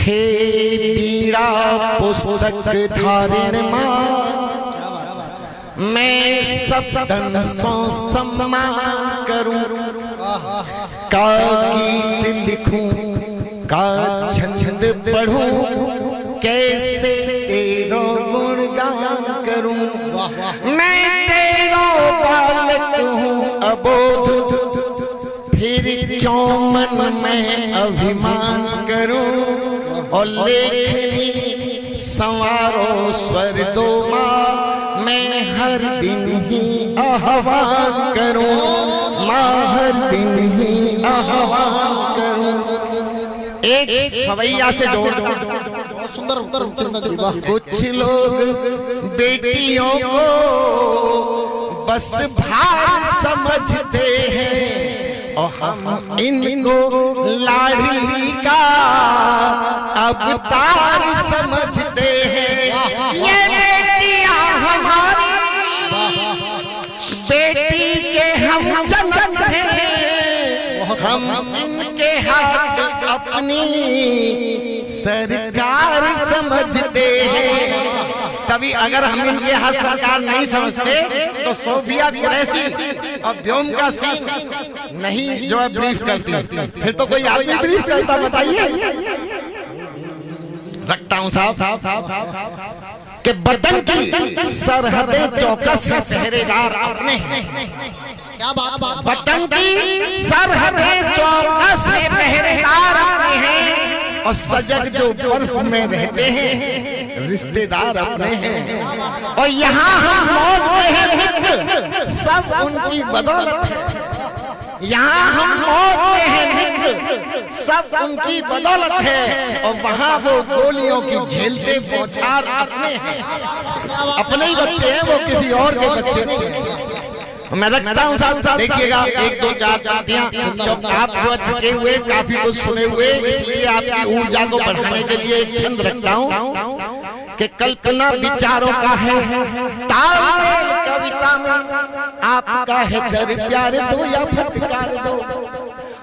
हे पीड़ा पुस्तक धारिण माँ, मैं सप्तन सो सम्मान करूं, का गीत लिखूं, का छंद पढ़ूं, कैसे तेरो गुणगान करूं। मैं तेरो बालक हूँ अबोध, फिर क्यों मन में अभिमान करूं। और लेखनी संवारो स्वर दो माँ, मैं हर दिन ही आह्वान करूं, माँ हर दिन ही आह्वान करूं। एक सवैया से जोड़ दो, सुंदर उत्तर। कुछ लोग बेटियों को बस भार समझते हैं, और हम इनको लाडली का अवतार समझते हैं। ये बेटियां हमारी, बेटी के हम जनक हैं, हम इनके हाथ अपनी सरकार समझते हैं। तभी अगर हम इनके हाथ सरकार नहीं समझते तो सोफिया कुरैशी और व्योमिका सिंह नहीं जो है ब्रीफ करती, फिर तो कोई आदमी ब्रीफ करता, बताइए। रखता हूं साहब कि बदन की सरहदें चौकस है, पहरेदार अपने हैं। क्या बात। बदन की सरहदें चौकस है, पहरेदार अपने हैं, और सजग जो बर्फ में रहते हैं रिश्तेदार अपने हैं। और यहाँ हम मौज में हैं मित्र, सब उनकी बदौलत है। यहाँ हम मौज में हैं मित्र, सब उनकी बदौलत है। और वहाँ वो गोलियों की झेलते बौछार अपने हैं, अपने ही बच्चे हैं, वो किसी और के बच्चे नहीं हैं। मैं रखता हूँ साहब, देखिएगा 1 2 4 पातियां, तो आप जो थके हुए काफी कुछ सुने हुए, इसलिए आपकी ऊर्जा को बढ़ाने के लिए एक छंद रखता हूँ कि कल्पना विचारों का है तालमेल, कविता में आपका है दर प्यार दो या फटकार दो।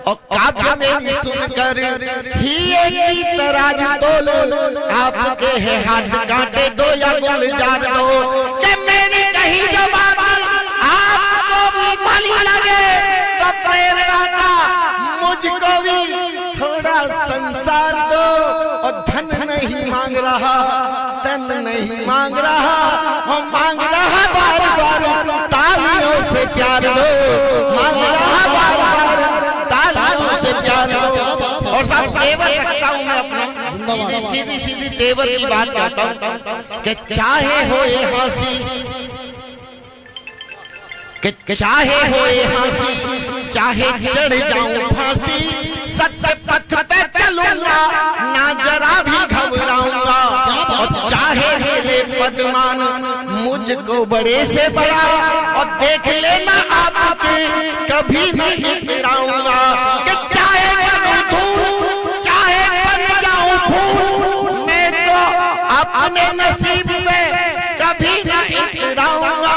और काव्य मेरी सुनकर ही की तराज तोलो, आपके है हाथ कांटे दो या गुलजार दो। कि मेरी कही जो बात आपको भी भली लगे तो प्रेरणा का मुझको भी थोड़ा संसार दो। और धन नहीं मांग रहा, तन नहीं मांग रहा, और मांग रहा बार बार तालियों से प्यार दो, मांग रहा बार बार तालियों से प्यार दो। और साहब तेवर रखता हूं मैं अपना, सीधी तेवर की बात करता हूं कि चाहे हो ये हंसी, कि चाहे हो ये हंसी, चाहे चढ़ जाऊं फांसी, सत्य पथ पे चलूंगा, ना जरा भी घबराऊंगा। और चाहे मेरे पदमान मुझको बड़े से बड़ा, और देख लेना आपके कभी नहीं इतराऊंगा। कि चाहे बनूं धूल, चाहे बन जाऊं फूल, मैं तो अपने नसीब पे कभी ना इतराऊंगा।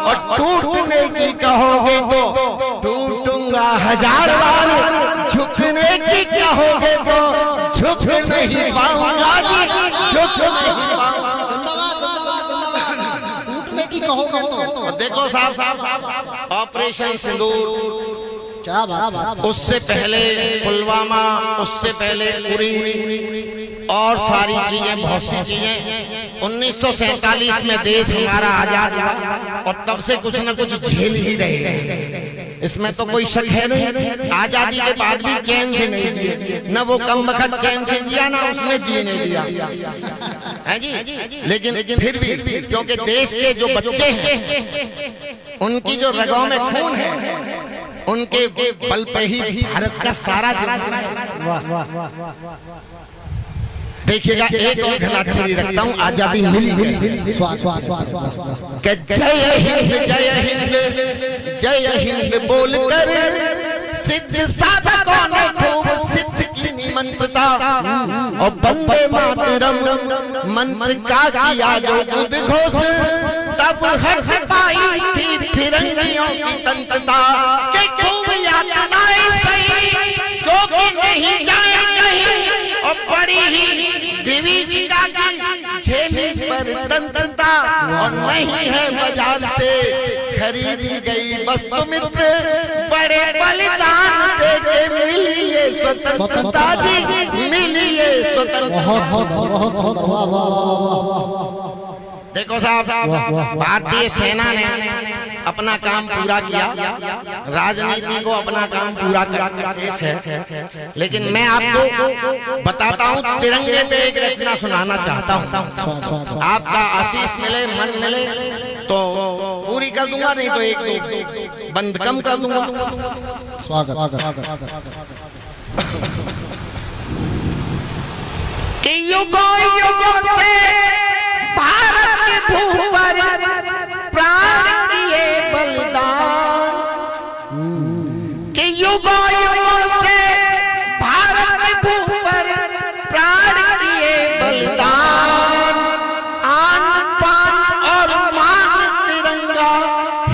और टूटने की कहोगे तो टूटूंगा 1000 बार, झुकने की कहोगे तो झुक नहीं पाऊंगा जी, झुक नहीं पाऊंगा। टूटने की कहोगे तो देखो साहब, ऑपरेशन सिंदूर, क्या बात। उससे पहले पुलवामा, उससे पहले उरी, और सारी चीजें, बहुत सी चीजें। 1947 में देश हमारा आजाद हुआ, और तब से कुछ न कुछ झेल ही रहे हैं, इसमें तो कोई शक है नहीं। आजादी के बाद भी चैन से नहीं जिए, न वो कम वक्त चैन से जिया, ना उसने जीने दिया है जी। लेकिन फिर भी क्योंकि देश के जो बच्चे हैं, उनकी जो रगों में खून है, उनके बल पे ही भारत का सारा जनाना है। देखिएगा एक और घनाक्षरी रखता हूँ, आजादी मिली कि जय हिंद जय हिंद जय हिंद बोलकर सिद्ध साधकों ने खूब सिद्ध की मंत्रता, और वंदे मातरम मंत्र का किया जो उद्घोष, तब हट पाई थी फिरंगियों की तंत्रता। कि खूब यातनाएं सही जो कि नहीं जाए कहीं, और बड़ी ही विभीषिका की झेली पर तंत्रता और नहीं है बाजार से खरीदी गई वस्तु मित्र बड़े बलिदान दे के मिली ये स्वतंत्रता जी मिली ये स्वतंत्रता। देखो साहब भारतीय सेना ने अपना काम पूरा किया, राजनीति को अपना काम पूरा करना है, लेकिन मैं आपको बताता हूँ तिरंगे पे एक रचना सुनाना चाहता हूँ। आपका आशीष मिले मन मिले तो पूरी कर दूंगा, नहीं तो एक बंद कम कर दूंगा। कि युगों युगों से भारत के भूपर प्राण किए बलिदान, कि युगों युगों से भारत के भूपर प्राण किए बलिदान, आन पान और मान तिरंगा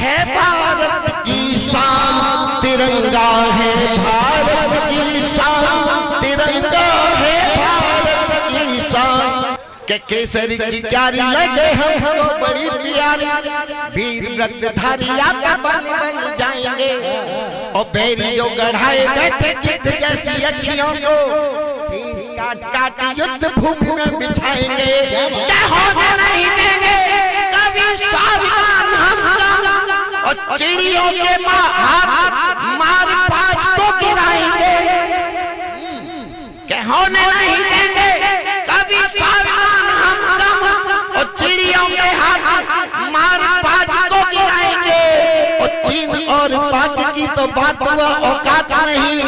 है भारत की शान, तिरंगा है भारत की शान, तिरंगा है भारत की शान। के केसरी की क्यारी लगे हमको बड़ी प्यारी, वीर रत्नधारी आपका बन बन जाएंगे, और बैरी जो गढ़ाए बैठे चित जैसी अखियों को सीन काट काट युद्ध भूमि में बिछाएंगे। क्या होने नहीं देंगे कभी स्वाभिमान हमका, और चिड़ियों के मार पाँच को गिराएंगे। क्या होने नहीं देंगे कभी स्वाभिमान हमका, और चिड़ियों के हाथ मार पाँच को गिराएंगे। और चीन और पाक की तो बात हुआ औकात नहीं,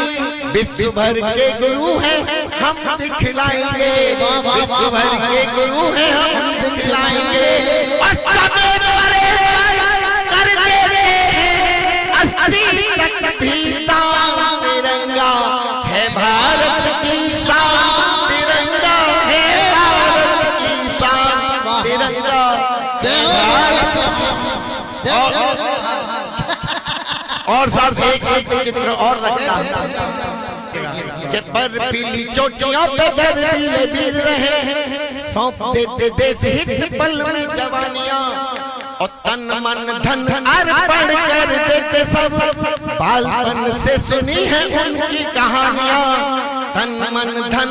विश्व भर के गुरु हैं हम दिखलाएंगे, विश्व भर के गुरु हैं हम दिखलाएंगे। और सबे बड़े कर देते हैं अस्थि तक भी तान, तिरंगा है भारत की शान, तिरंगा है भारत की शान, तिरंगा है भारत की। और साहब एक चित्र और रखता हूं कि बर्फीली चोटियों पे गर्दीले वीर रहे, सौंप देते देश हित पल में जवानियां, और तन मन धन अर्पण कर देते सब, बालपन से सुनी है उनकी कहानियां, तन मन धन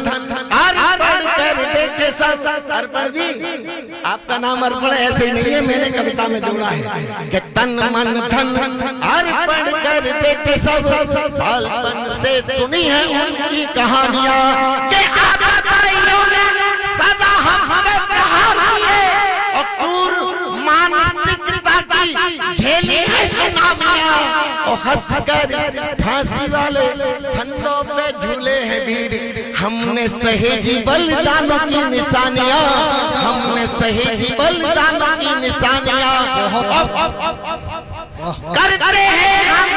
अर्पण कर देते सब। अर्पण जी आपका नाम अर्पण ऐसे नहीं है, मैंने कविता में जोड़ा है कि तन मन धन अर्पण कर देते सब, बालपन से सुनी है उनकी कहानियां, कि आबादाइयों ने सदा हम हमें प्रहार किए, और क्रूर मानसिकता की झेली है सुनामियां, और हंसकर फांसी वाले फंदों पे झूले हैं वीर, हमने सहेजी बलिदानों की निशानियां, हमने सहेजी बलिदानों की निशानियां। करते हैं हम